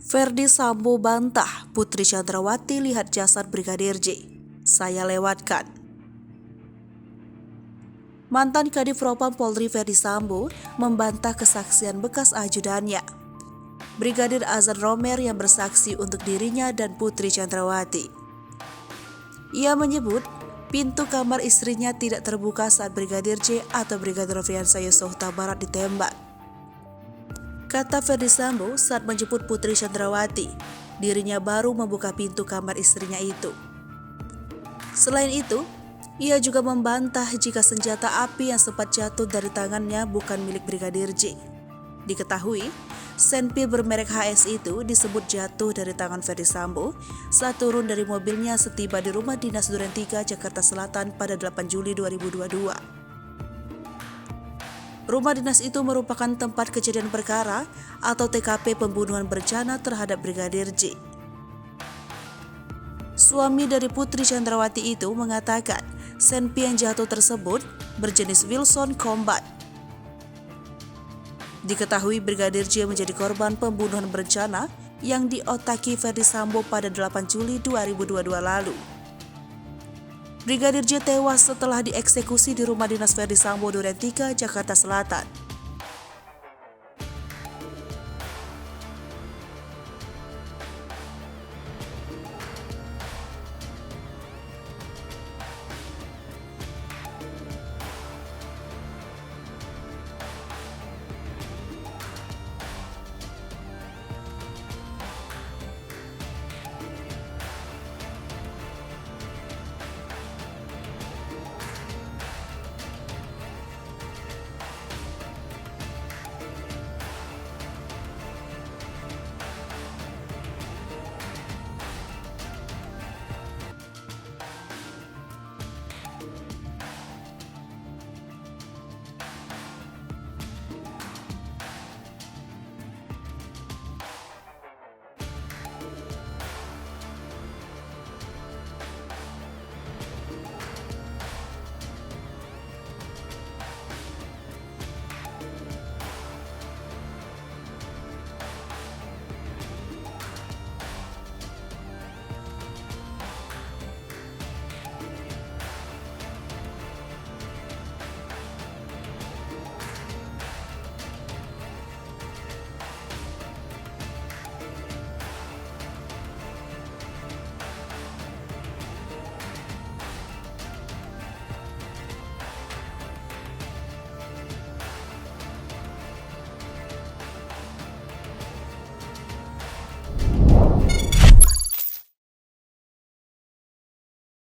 Verdi Sambo bantah Putri Chandrawati lihat jasad Brigadir J. Saya lewatkan. Mantan Kadif Propam Polri Verdi Sambo membantah kesaksian bekas ajudannya, Brigadir Azan Romer, yang bersaksi untuk dirinya dan Putri Chandrawati. Ia menyebut pintu kamar istrinya tidak terbuka saat Brigadir J atau Brigadir Nofriansah Yosua Huta Barat ditembak. Kata Verdi Sambo saat menjemput Putri Chandrawati, dirinya baru membuka pintu kamar istrinya itu. Selain itu, ia juga membantah jika senjata api yang sempat jatuh dari tangannya bukan milik Brigadir J. Diketahui, senpi bermerek HS itu disebut jatuh dari tangan Verdi Sambo saat turun dari mobilnya setiba di rumah dinas Duren 3, Jakarta Selatan pada 8 Juli 2022. Rumah dinas itu merupakan tempat kejadian perkara atau TKP pembunuhan berencana terhadap Brigadir J. Suami dari Putri Chandrawati itu mengatakan senpi yang jatuh tersebut berjenis Wilson Combat. Diketahui Brigadir J menjadi korban pembunuhan berencana yang diotaki Verdi Sambo pada 8 Juli 2022 lalu. Brigadir J tewas setelah dieksekusi di rumah dinas Verdi Sambo Duren 3, Jakarta Selatan.